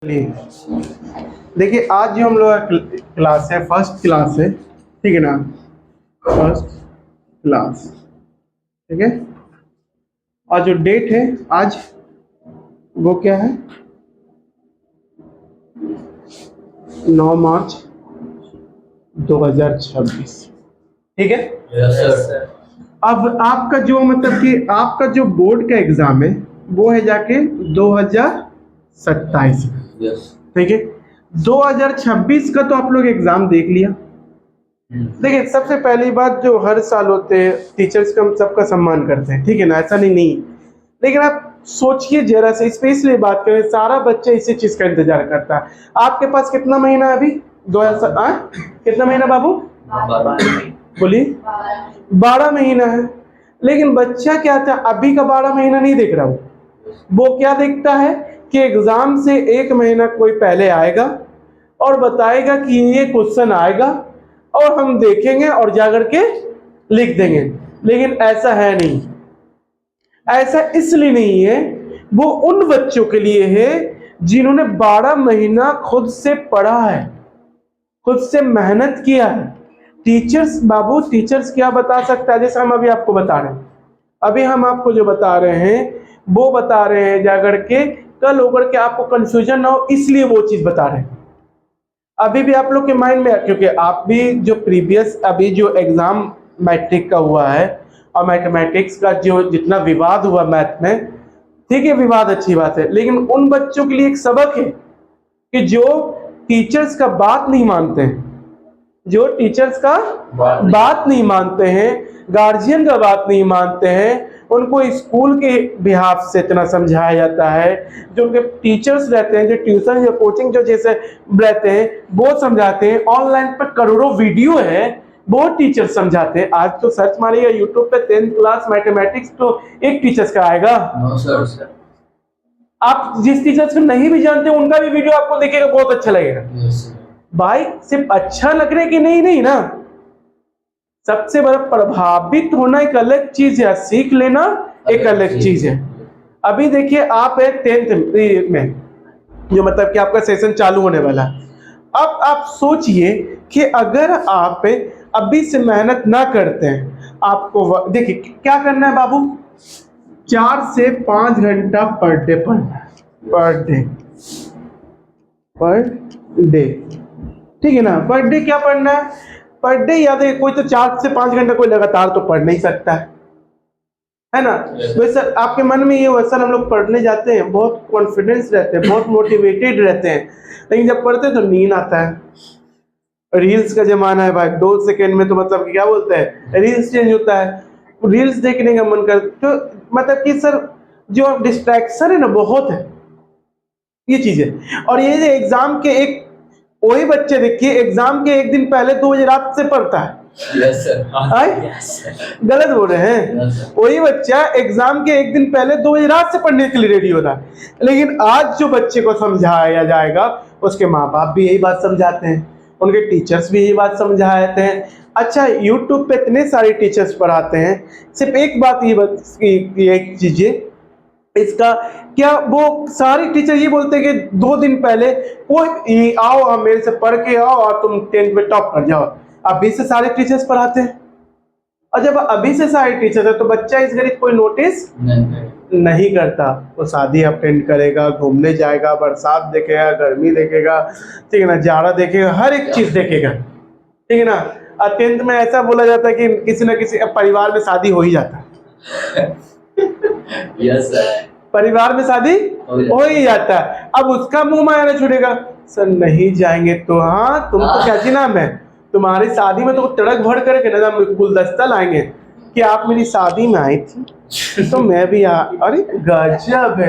देखिए आज जो हम लोग का क्लास है फर्स्ट क्लास है, ठीक है ना। फर्स्ट क्लास, ठीक है। और जो डेट है आज वो क्या है, 9 मार्च 2026, ठीक है। Yes sir. अब आपका जो मतलब कि आपका जो बोर्ड का एग्जाम है वो है जाके 2027 में, यस। ठीक है। 2026 का तो आप लोग एग्जाम देख लिया। देखिए सबसे पहली बात, जो हर साल होते हैं टीचर्स का हम सबका सम्मान करते हैं, ठीक है ना, ऐसा नहीं। लेकिन आप सोचिए जरा से, स्पेशली बात करें, सारा बच्चा इसी चीज का इंतजार करता है। आपके पास कितना महीना है अभी? 2000 कितना महीना बाबू? बोलिए। 12 महीना है। लेकिन बच्चा क्या था, अभी का 12 महीना नहीं देख रहा वो क्या देखता है कि एग्जाम से 1 महीना कोई पहले आएगा और बताएगा कि ये क्वेश्चन आएगा और हम देखेंगे और जाकर के लिख देंगे। लेकिन ऐसा है नहीं, ऐसा इसलिए नहीं है, वो उन बच्चों के लिए है जिन्होंने 12 महीना खुद से पढ़ा है, खुद से मेहनत किया है। टीचर्स बाबू, टीचर्स क्या बता सकता है, जैसे हम अभी आपको बता रहे हैं, अभी हम आपको जो बता रहे हैं वो बता रहे हैं जाकर के, कल होकर के आपको कंफ्यूजन ना हो इसलिए वो चीज बता रहे हैं। अभी भी आप लोग के माइंड में, क्योंकि आप भी जो प्रीवियस अभी जो एग्जाम मैट्रिक का हुआ है और मैथमेटिक्स का जो जितना विवाद हुआ मैथ में, ठीक है, विवाद अच्छी बात है, लेकिन उन बच्चों के लिए एक सबक है कि जो टीचर्स का बात नहीं मानते हैं, जो टीचर्स का बात नहीं मानते हैं, गार्जियन का बात नहीं मानते हैं, उनको स्कूल के बिहाफ से इतना समझाया जाता है, जो उनके टीचर्स रहते हैं, जो ट्यूशन या कोचिंग जो जैसे रहते हैं वो समझाते हैं, ऑनलाइन पर करोड़ों वीडियो है वो टीचर समझाते हैं। आज तो सर्च मारिएगा यूट्यूब पे 10th क्लास मैथमेटिक्स, तो एक टीचर्स का आएगा। No sir. आप जिस टीचर्स को नहीं भी जानते उनका भी वीडियो आपको देखेगा, बहुत अच्छा लगेगा। भाई सिर्फ अच्छा लगने की नहीं ना, सबसे बड़ा प्रभावित होना एक अलग चीज है, सीख लेना एक अलग चीज है। अभी देखिए आप है 10th में, जो मतलब कि आपका सेशन चालू होने वाला है। अब आप सोचिए कि अगर आप अभी से मेहनत ना करते हैं, आपको देखिए क्या करना है बाबू, 4 से 5 घंटा पर डे पढ़ना है, पर डे, ठीक है ना। पर डे क्या पढ़ना है, पर डे याद है, कोई तो 4 से 5 घंटा कोई लगातार तो पढ़ नहीं सकता है ना। वैसे आपके मन में ये वैसा हम लोग पढ़ने जाते हैं, बहुत कॉन्फिडेंस रहते हैं, बहुत मोटिवेटेड रहते हैं, लेकिन जब पढ़ते तो नींद आता है। रील्स का जमाना है भाई, 2 सेकंड में तो मतलब कि क्या बोलते हैं, रील्स चेंज होता है, रील्स देखने का मन कर, तो मतलब कि सर जो डिस्ट्रैक्शन है ना बहुत है, ये चीज है। और ये जो एग्जाम के एक, वही बच्चे देखिए एग्जाम के एक दिन पहले 2 बजे रात से पढ़ता है। Yes sir. गलत बोल रहे हैं। वही बच्चा एग्जाम के एक दिन पहले 2 बजे रात से पढ़ने के लिए रेडी होता है। लेकिन आज जो बच्चे को समझाया जाएगा, उसके माँ बाप भी यही बात समझाते हैं, उनके टीचर्स भी यही बात समझाते हैं। अच्छा, यूट्यूब पे इतने सारे टीचर्स पढ़ाते हैं, सिर्फ एक बात ये कीजिए, इसका क्या वो सारे टीचर ये बोलते हैं कि 2 दिन पहले कोई आओ हम मेरे से पढ़ के आओ और तुम 10th में टॉप कर जाओ। अभी से सारे टीचर्स पढ़ाते हैं, और जब अभी से सारे टीचर है तो बच्चा इस गरीब कोई नोटिस नहीं करता। वो शादी अटेंड करेगा, घूमने जाएगा, बरसात देखेगा, गर्मी देखेगा, ठीक है ना, जाड़ा देखेगा, हर एक चीज देखेगा, ठीक है ना। 10th में ऐसा बोला जाता है कि किसी न किसी परिवार में शादी हो ही जाता है। Yes sir. परिवार में शादी हो ही जाता है। अब उसका मुंह मारना छूटेगा, सर नहीं जाएंगे तो हाँ तुम तो क्या नाम है, तुम्हारी शादी में तो तड़क भड़ करके ना गुलदस्ता लाएंगे कि आप मेरी शादी में आई थी तो मैं भी अरे गजब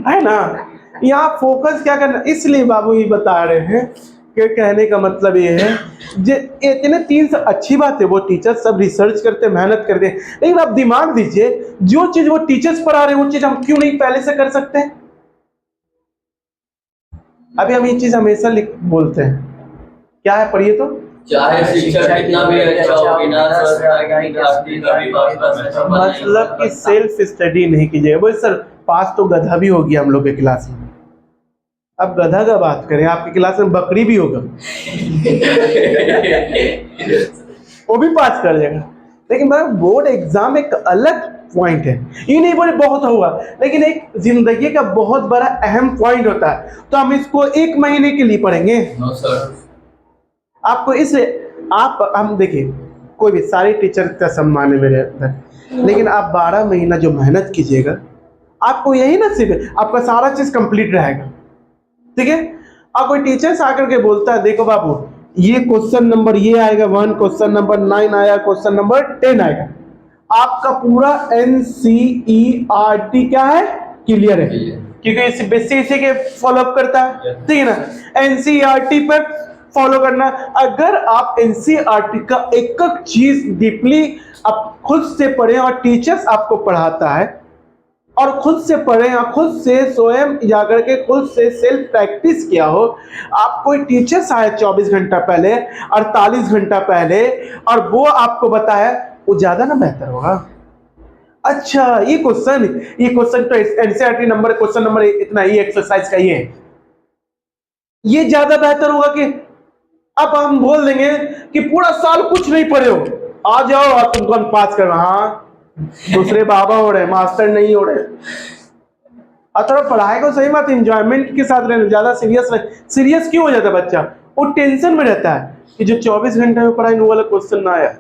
है ना। यहाँ फोकस क्या करना, इसलिए बाबू ये बता रहे हैं कि कहने का मतलब ये है, इतने 3 से अच्छी बात है, वो टीचर सब रिसर्च करते, मेहनत करते हैं, लेकिन आप दिमाग दीजिए, जो चीज वो टीचर्स पढ़ा रहे हैं वो चीज हम क्यों नहीं पहले से कर सकते हैं। अभी हम ये चीज हमेशा बोलते हैं, क्या है, पढ़िए तो, चाहे शिक्षक कितना भी अच्छा हो, बिना मतलब कि सेल्फ स्टडी नहीं कीजिएगा। बोले सर पास तो गधा भी हो गया हम लोग के क्लास में, अब गधा का बात करें, आपकी क्लास में बकरी भी होगा, वो भी पास कर जाएगा। लेकिन भाई बोर्ड एग्जाम एक अलग पॉइंट है, ये नहीं बोले बहुत हुआ, लेकिन एक जिंदगी का बहुत बड़ा अहम पॉइंट होता है। तो हम इसको 1 महीने के लिए पढ़ेंगे। No sir. आपको इसे आप हम देखिए, कोई भी सारे टीचर का सम्मान है मेरे अंदर, लेकिन आप 12 महीना जो मेहनत कीजिएगा, आपको यही नसीब है, आपका सारा चीज कंप्लीट रहेगा। ठीक है। अब कोई टीचर आकर के बोलता है, देखो बाबू ये क्वेश्चन नंबर ये आएगा 1, क्वेश्चन नंबर 9 आया, क्वेश्चन नंबर 10 आएगा, आपका पूरा NCERT क्या है, क्लियर है, क्योंकि इसी के फॉलो अप करता है। ठीक है ना, NCERT पर फॉलो करना। अगर आप NCERT का एक एक चीज डीपली आप खुद से पढ़ें और टीचर्स आपको पढ़ाता है और खुद से पढ़ें और खुद से स्वयं जाकर के खुद से सेल्फ प्रैक्टिस किया हो, आप कोई टीचर्स आए 24 घंटा पहले, 48 घंटा पहले, और वो आपको बताया, वो ज्यादा ना बेहतर होगा। अच्छा ये क्वेश्चन तो NCERT नंबर, क्वेश्चन नंबर इतना, ये एक्सरसाइज का ये ज्यादा बेहतर होगा कि अब हम बोल देंगे कि पूरा साल कुछ नहीं पढ़े हो, आ जाओ और तुमको हम पास करवा। हाँ, दूसरे बाबा हो रहे, मास्टर नहीं हो रहे। और थोड़ा पढ़ाई को सही बात एंजॉयमेंट के साथ रहना, ज्यादा सीरियस क्यों हो जाता है बच्चा, वो टेंशन में रहता है कि जो 24 घंटे में पढ़ाई वो वाला क्वेश्चन ना आया।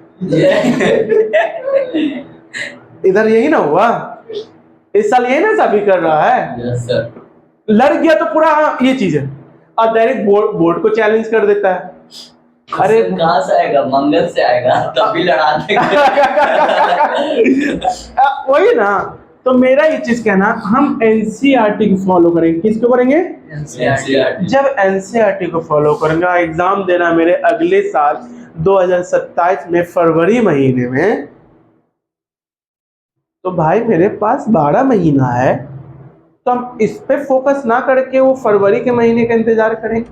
इधर यही ना हुआ, इस साल यही ना सभी कर रहा है। Yes sir. लड़ गया तो पूरा ये चीज है, और डायरेक्ट बोर्ड को चैलेंज कर देता है। अरे कहाँ से आएगा, मंगल से आएगा, तभी लड़ा देंगे। वही ना, तो मेरा ये चीज कहना, हम NCERT को फॉलो करेंगे। किसको करेंगे? NCERT। जब NCERT को फॉलो करेंगे, एग्जाम देना मेरे अगले साल 2027 में फरवरी महीने में, तो भाई मेरे पास 12 महीना है, तो हम इस पे फोकस ना करके वो फरवरी के महीने का इंतजार करें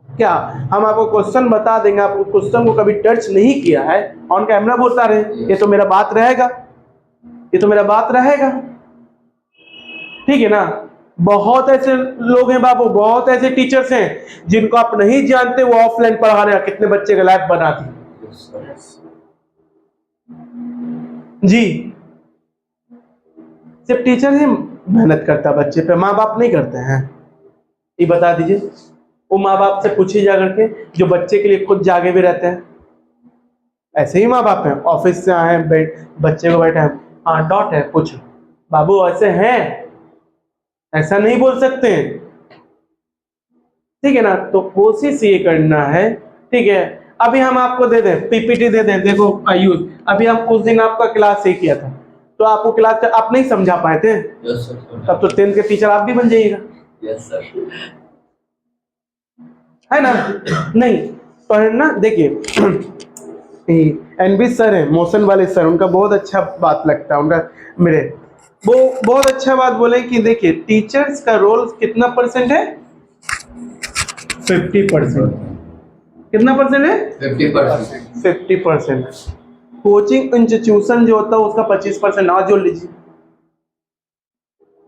क्या? हम आपको क्वेश्चन बता देंगे, आप क्वेश्चन को कभी टच नहीं किया है, ऑन कैमरा बोलता रहे, ये तो मेरा बात रहेगा, ये तो मेरा बात रहेगा। ठीक है ना। बहुत ऐसे लोग हैं बाबू, बहुत ऐसे टीचर्स हैं जिनको आप नहीं जानते, वो ऑफलाइन पढ़ा रहे हैं, कितने बच्चे का लाइफ बनाती जी। सिर्फ टीचर ही मेहनत करता है बच्चे पे, माँ बाप नहीं करते हैं। ये बता दीजिए, वो माँ बाप से पूछिए जा करके जो बच्चे के लिए खुद जागे भी रहते हैं। ऐसे ही माँ बाप हैं, ऑफिस से आए बच्चे को बैठे हैं, हाँ डॉट है, पूछो बाबू ऐसे हैं, ऐसा नहीं बोल सकते हैं। ठीक है ना। तो कोशिश ये करना है। ठीक है, अभी हम आपको दे दें PPT दे दें, देखो आयुष, अभी हम उस दिन आपका क्लास से किया था, तो आपको क्लास आप नहीं समझा पाए थे, तब तो 10th के टीचर आप भी बन जाइएगा। Yes sir. है ना। नहीं पढ़ना, देखिए NB सर है, मोशन वाले सर, उनका बहुत अच्छा बात लगता है उनका, मेरे वो बहुत अच्छा बात बोले कि देखिए टीचर्स का रोल कितना % है, 50%। कितना % है? 50%। 50%। कोचिंग इंस्टीट्यूशन जो होता है उसका 25% ना जोड़ लीजिए।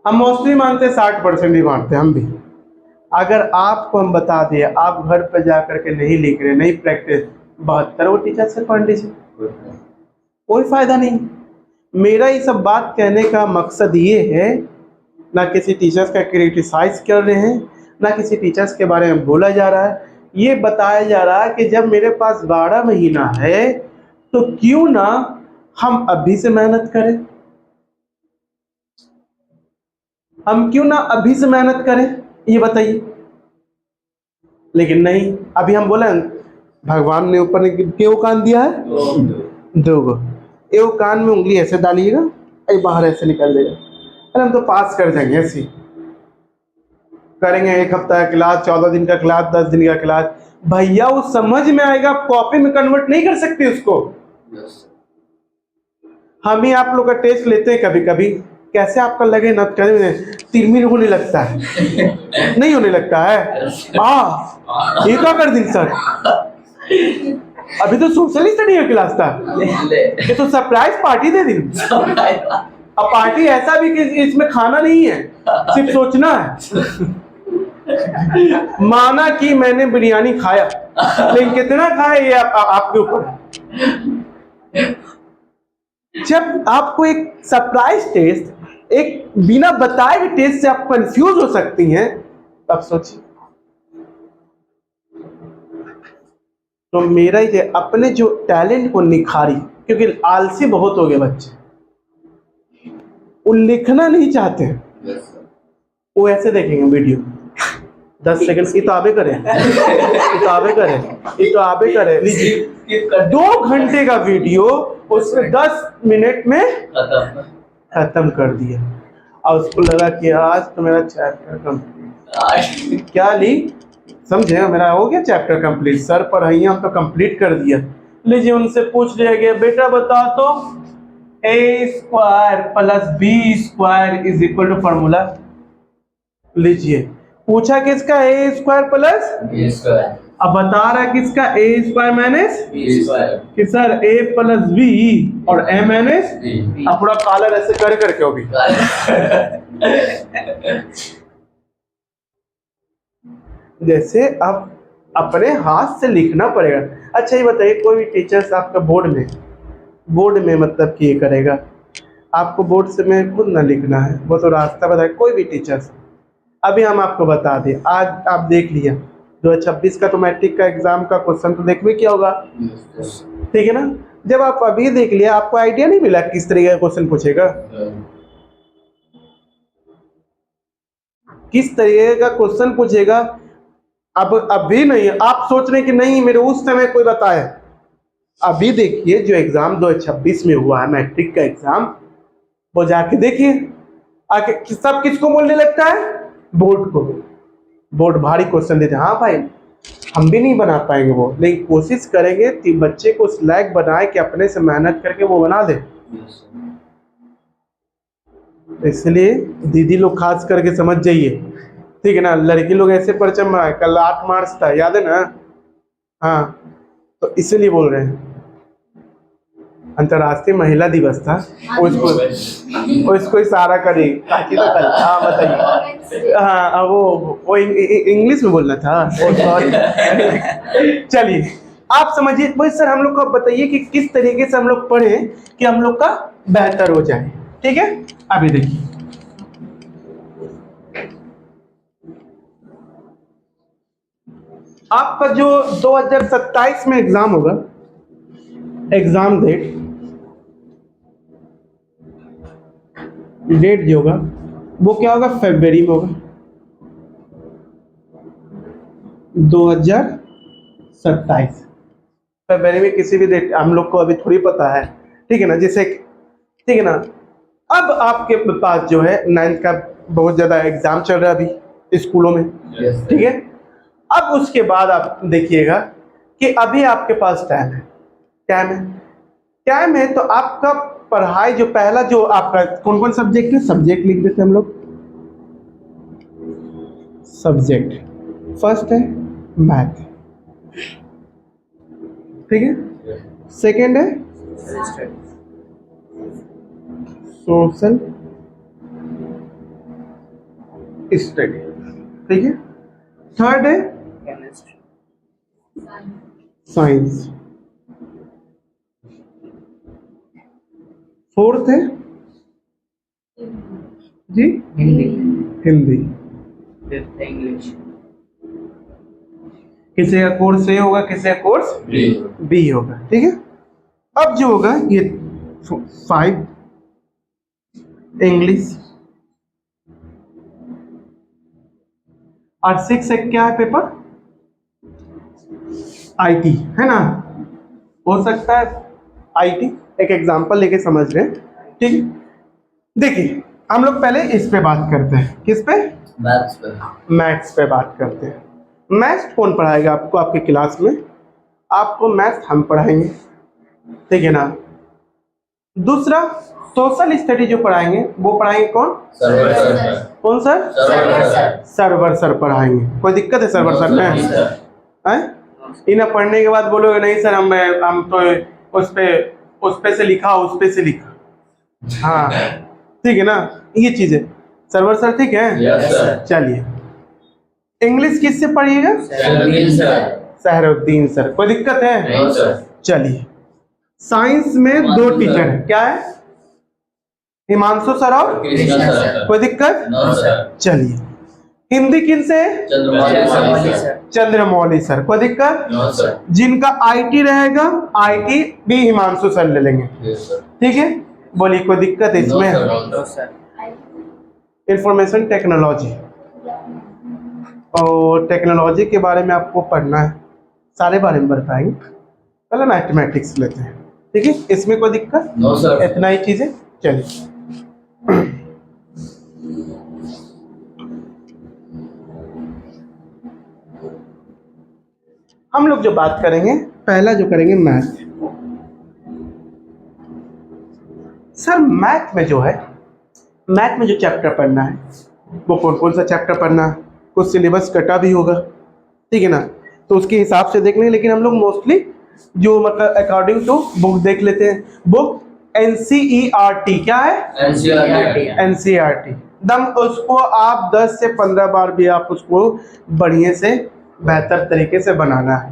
हम मोस्टली मानते हैं 60% ही मानते हैं हम भी। अगर आपको हम बता दिए, आप घर पर जा करके नहीं लिख रहे, नहीं प्रैक्टिस, 72 वो टीचर से पढ़ लीजिए, कोई फायदा नहीं। मेरा ये सब बात कहने का मकसद ये है, ना किसी टीचर्स का क्रिटिसाइज कर रहे हैं, ना किसी टीचर्स के बारे में बोला जा रहा है, ये बताया जा रहा है कि जब मेरे पास 12 महीना है तो क्यों ना हम अभी से मेहनत करें, हम क्यों ना अभी से मेहनत करें, ये बताइए। लेकिन नहीं, अभी हम बोले भगवान ने ऊपर क्यों कान दिया है, 2 गो, एक कान में उंगली ऐसे डालिएगा, ये बाहर ऐसे निकल जाएगा, अरे हम तो पास कर जाएंगे। ऐसे करेंगे 1 हफ्ता का क्लास, 14 दिन का क्लास, 10 दिन का क्लास, भैया वो समझ में आएगा, कॉपी में कन्वर्ट नहीं कर सकते उसको। हम ही आप लोग का टेस्ट लेते हैं कभी कभी, कैसे आपका लगे ना, तिरमिर होने लगता है, नहीं होने लगता है। ये क्या कर दी सर, अभी तो सोशल स्टडी का क्लास था, ये तो सरप्राइज पार्टी दे दी। अब पार्टी ऐसा भी कि इसमें खाना नहीं है, सिर्फ सोचना है। माना कि मैंने बिरयानी खाया, लेकिन कितना खाया ये आपके ऊपर है। जब आपको एक सरप्राइज टेस्ट, एक बिना बताए हुए टेस्ट से आप कंफ्यूज हो सकती हैं, तब सोचिए। तो मेरा ये अपने जो टैलेंट को निखारी, क्योंकि आलसी बहुत हो गए बच्चे, वो लिखना नहीं चाहते हैं, वो ऐसे देखेंगे वीडियो 10 सेकंड की, तो आबे करें, ये तो आबे करें, ये तो आबे करें, 2 घंटे का वीडियो उसने 10 मिनट में खत्म कर दिया। और उसको लगा कि आज तो मेरा चैप्टर कंप्लीट, क्या ली समझे, मेरा हो गया चैप्टर कंप्लीट, सर पढ़ाइया तो कंप्लीट कर दिया। लीजिए उनसे पूछ लिया गया, बेटा बता तो a² + b² is equal to formula. लीजिए पूछा किसका a² + b², अब बता रहा है किसका a² - b², कि सर a + b और a - b। अब पूरा कॉलर ऐसे कर करके होगी। जैसे अब अपने हाथ से लिखना पड़ेगा। अच्छा ये बताइए, कोई भी टीचर्स आपका बोर्ड में मतलब कि ये करेगा, आपको बोर्ड से में खुद ना लिखना है, वो तो रास्ता बताए, कोई भी टीचर्स। अभी हम आपको बता दें, आज आप देख लिया 2026 का तो मैट्रिक का एग्जाम का क्वेश्चन तो देख भी क्या होगा, ठीक है ना। जब आप अभी देख लिया, आपको आइडिया नहीं मिला किस तरीके का क्वेश्चन पूछेगा, किस तरीके का क्वेश्चन पूछेगा। अब अभी नहीं आप सोच रहे कि नहीं मेरे उस समय कोई बताए, अभी देखिए जो एग्जाम 2026 में हुआ है मैट्रिक का एग्जाम, वो जाके देखिए आके सब किसको बोलने लगता है, बोर्ड को। बोर्ड भारी क्वेश्चन देते हैं, हाँ भाई हम भी नहीं बना पाएंगे वो, लेकिन कोशिश करेंगे कि बच्चे को उस लायक बनाए कि अपने से मेहनत करके वो बना दे। इसलिए दीदी लोग खास करके समझ जाइए, ठीक है ना। लड़की लोग ऐसे परचम बनाए, कल 8 मार्च था याद है ना, हाँ तो इसलिए बोल रहे हैं, अंतर्राष्ट्रीय महिला दिवस था, उसको इशारा करी ताकि तो कल, हाँ बताइए, हाँ वो इंग्लिश में बोलना था, सॉरी। चलिए आप समझिए, भाई सर हम लोग को बताइए कि किस तरीके से हम लोग पढ़ें कि हम लोग का बेहतर हो जाए, ठीक है। अभी देखिए आपका जो 2027 में एग्जाम होगा, एग्जाम डेट जो होगा वो क्या होगा, फरवरी में होगा 2027 फरवरी में। किसी भी डेट हम लोग को अभी थोड़ी पता है, ठीक है ना, जैसे ठीक है ना। अब आपके पास जो है 9th का बहुत ज़्यादा एग्जाम चल रहा है अभी स्कूलों में, ठीक है। अब उसके बाद आप देखिएगा कि अभी आपके पास टाइम है, तो आपका पढ़ाई जो पहला जो आपका कौन कौन सब्जेक्ट है, सब्जेक्ट लिख देते हम लोग। सब्जेक्ट फर्स्ट है मैथ, ठीक है। सेकेंड है सोशल स्टडी, ठीक है। थर्ड है साइंस, फोर्थ है जी हिंदी, इंग्लिश। किसी का कोर्स ए होगा, किसी का कोर्स बी होगा, ठीक है। अब जो होगा ये 5 इंग्लिश और 6 एक क्या है पेपर, आईटी है ना, हो सकता है आईटी, एक एग्जांपल लेके समझ रहे हैं, ठीक है। देखिए हम लोग पहले इस पे बात करते हैं, किस पे, मैथ्स पे बात करते हैं। मैथ्स कौन पढ़ाएगा आपको आपके क्लास में, आपको मैथ्स हम पढ़ाएंगे, ठीक है ना। दूसरा सोशल स्टडी जो पढ़ाएंगे वो पढ़ाएंगे कौन, कौन सर, सर्वर सर पढ़ाएंगे। कोई दिक्कत है सर्वर सर में, हैं? इन्हें पढ़ने के बाद बोलोगे नहीं सर हम तो उस पे से लिखा, हाँ ठीक है ना, ये चीज है सर्वर सर, ठीक है। चलिए इंग्लिश किससे पढ़िएगा? सहरुद्दीन सर। सहरुद्दीन सर। कोई दिक्कत है? नहीं सर। चलिए, साइंस में हिमांशु दो सर। टीचर है, क्या है? हिमांशु सर और कृष्णा सर। कोई दिक्कत? No sir. चलिए, हिंदी किन से है? चंद्रमौली सर। चंद्रमौली सर। कोई दिक्कत? No sir. जिनका आईटी रहेगा, आईटी भी हिमांशु सर ले लेंगे, यस सर। ठीक है? बोलिए, कोई दिक्कत है नो इसमें? Sir. No sir. Information technology, और टेक्नोलॉजी के बारे में आपको पढ़ना है, सारे बारे में बताएंगे। पहले मैथमेटिक्स लेते हैं, ठीक है? इसमें कोई दिक्कत? No sir. इतना ही चीजें। चलिए, हम लोग जो बात करेंगे, पहला जो करेंगे मैथ। सर मैथ में जो है, मैथ में जो चैप्टर पढ़ना है वो कौन कौन सा चैप्टर पढ़ना है? कुछ सिलेबस कटा भी होगा, ठीक है ना? तो उसके हिसाब से देख लेंगे, लेकिन हम लोग मोस्टली जो मतलब अकॉर्डिंग टू बुक देख लेते हैं। बुक NCERT, क्या है? NCERT दम, उसको आप 10 से 15 बार भी आप उसको बढ़िया से बेहतर तरीके से बनाना है,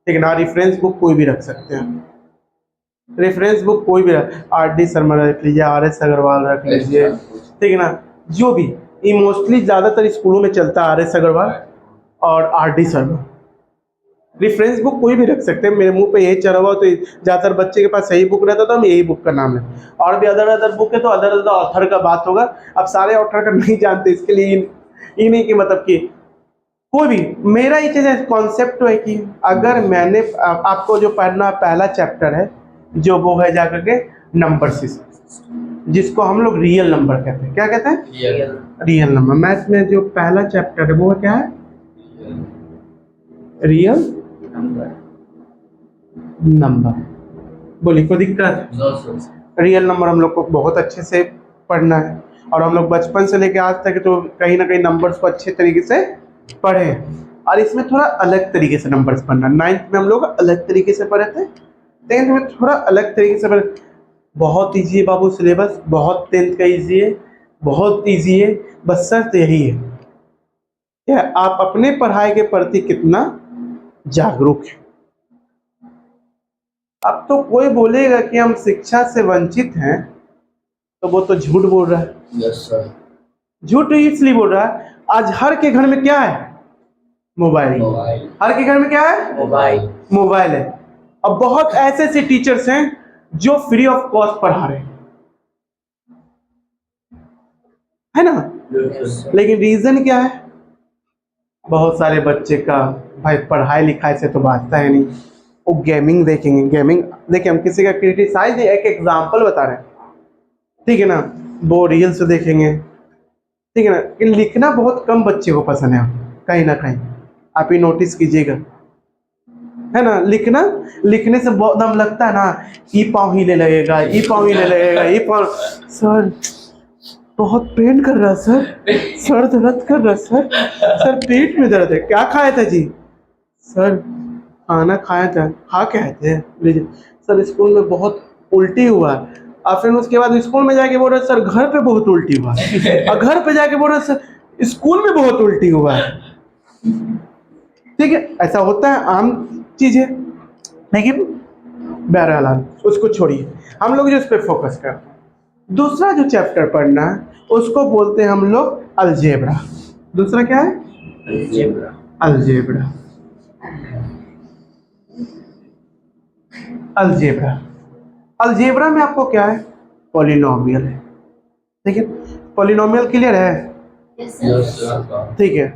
ठीक है ना? रेफरेंस बुक कोई भी रख सकते हैं, रेफरेंस बुक कोई भी RD शर्मा रख लीजिए, RS अग्रवाल रख लीजिए, ठीक है ना? जो भी ये मोस्टली ज़्यादातर स्कूलों में चलता है, RS अग्रवाल और RD शर्मा। रेफरेंस बुक कोई भी रख सकते हैं, मेरे मुंह पे यही चढ़ा हुआ, तो ज़्यादातर बच्चे के पास यही बुक रहता था, हम यही बुक का नाम है। और भी अदर बुक है तो अदर ऑथर का बात होगा। अब सारे ऑथर का नहीं जानते, इसके लिए ये नहीं कि मतलब कि कोई भी, मेरा ये चीज़ कॉन्सेप्ट है कि अगर मैंने आपको जो पढ़ना पहला चैप्टर है, जो वो है जाकर के नंबर सिस्टम, जिसको हम लोग रियल नंबर कहते हैं। क्या कहते हैं? Real number. मैथ में जो पहला चैप्टर है वो क्या है? Real number. बोलिए, कोई दिक्कत? रियल नंबर हम लोग को बहुत अच्छे से पढ़ना है, और हम लोग बचपन से लेकर आज तक तो कहीं ना कहीं नंबर्स को अच्छे तरीके से पढ़े हैं। और इसमें थोड़ा अलग तरीके से नंबर्स पढ़ना, 9th में हम लोग अलग तरीके से पढ़े थे, 10th में थोड़ा अलग तरीके से पढ़े। बहुत ईजी है बाबू सिलेबस, बहुत 10th का ईजी है, बहुत ईजी है। बस शर्त यही है कि आप अपने पढ़ाई के प्रति कितना जागरूक है। अब तो कोई बोलेगा कि हम शिक्षा से वंचित हैं, तो वो तो झूठ बोल रहा है। Yes sir. झूठ इसलिए बोल रहा है, आज हर के घर में क्या है? मोबाइल। हर के घर में क्या है? मोबाइल है। अब बहुत ऐसे ऐसे टीचर्स हैं जो फ्री ऑफ कॉस्ट पढ़ा रहे हैं, है ना? लेकिन रीजन क्या है? बहुत सारे बच्चे का भाई पढ़ाई लिखाई से तो बातता है नहीं, वो गेमिंग देखेंगे। गेमिंग देखिए, हम किसी का क्रिटिसाइज, एक एग्जांपल बता रहे हैं, ठीक है ना? वो रील्स देखेंगे, ठीक है ना? कि लिखना बहुत कम बच्चे को पसंद है, कहीं ना कहीं आप ही नोटिस कीजिएगा, है ना? लिखने से बहुत दम लगता है ना, ई पाँव हिले लगेगा, ई पाँव हिले लगेगा, ई पाँव। सर बहुत पेन कर रहा सर, सर दर्द कर रहा सर पेट में दर्द है। क्या खाया था जी? सर खाना खाया था। खा क्या थे? लीजिए सर, स्कूल में बहुत उल्टी हुआ। और फिर उसके बाद स्कूल में जाके बोल रहे सर घर पे बहुत उल्टी हुआ, और घर पे जाके बोल रहे सर स्कूल में बहुत उल्टी हुआ। ठीक है, ऐसा होता है, आम चीज है। लेकिन बहरहाल उसको छोड़िए, हम लोग जो इस पर फोकस करते हैं। दूसरा जो चैप्टर पढ़ना है उसको बोलते हैं हम लोग अलजेब्रा। दूसरा क्या है? अलजेब्रा। अलजेब्रा में आपको क्या है? पॉलिनोमियल है, ठीक है? पॉलिनोमियल क्लियर है? ठीक है।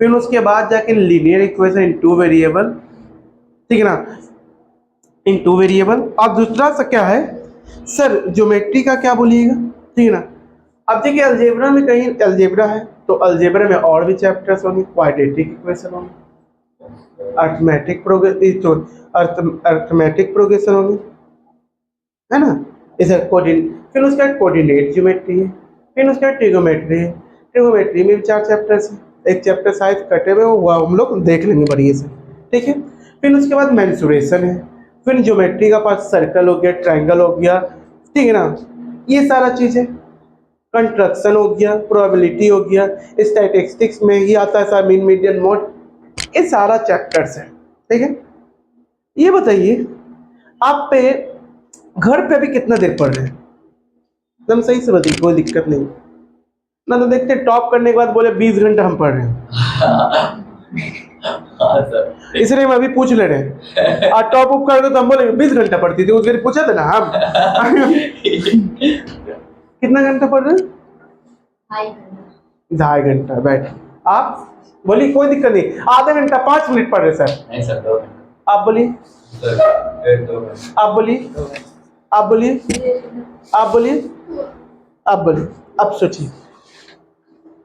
फिर उसके बाद जाके linear equation in two variable, ठीक है ना? इन टू वेरिएबल। अब दूसरा सा क्या है सर? ज्योमेट्री का क्या बोलिएगा, ठीक है ना? अब देखिए, अलजेब्रा में कहीं अलजेब्रा है तो अलजेब्रा में और भी चैप्टर्स होंगे, क्वाड्रेटिक इक्वेशन होंगे, अर्थमेटिक प्रोग्रेशन होंगे, है ना? इसे फिर उसका कोऑर्डिनेट ज्योमेट्री है, फिर उसका ट्रिगोमेट्री है। ट्रिगोमेट्री में भी 4 चैप्टर्स हैं, एक चैप्टर शायद कटे हुए हुआ, हम लोग देख लेंगे बढ़िया से, ठीक है? फिर उसके बाद मेंसुरेशन है, फिर ज्योमेट्री का पार्ट सर्कल हो गया, ट्रायंगल हो गया, ठीक है ना? ये सारा चीज़ है। कंस्ट्रक्शन हो गया, प्रोबेबिलिटी हो गया, स्टैटिस्टिक्स में ही आता है सर मीन मीडियन मोड, ये सारा चैप्टर्स है। ठीक है, ये बताइए आप पे घर पे अभी कितना देर पढ़ रहे हैं? एकदम सही से बताइए, कोई दिक्कत नहीं ना। तो देखते टॉप करने के बाद बोले 20 घंटा हम पढ़ रहे हैं, हाँ सर। इसलिए हम अभी पूछ ले रहे हैं। और टॉप अप कर दो तो हम बोले 20 घंटा पढ़ती थी, उस दिन पूछा था ना हम। कितना घंटा पढ़ रहे हैं? 2.5 घंटा। बैठ, आप बोलिए कोई दिक्कत नहीं, आधा घंटा 5 मिनट पढ़ रहे सर। नहीं सर 2 घंटे। आप बोलिए, सर 2 घंटे। आप बोलिए, आप बोलिए, आप बोलिए, आप बोलिए। अब सोचिए,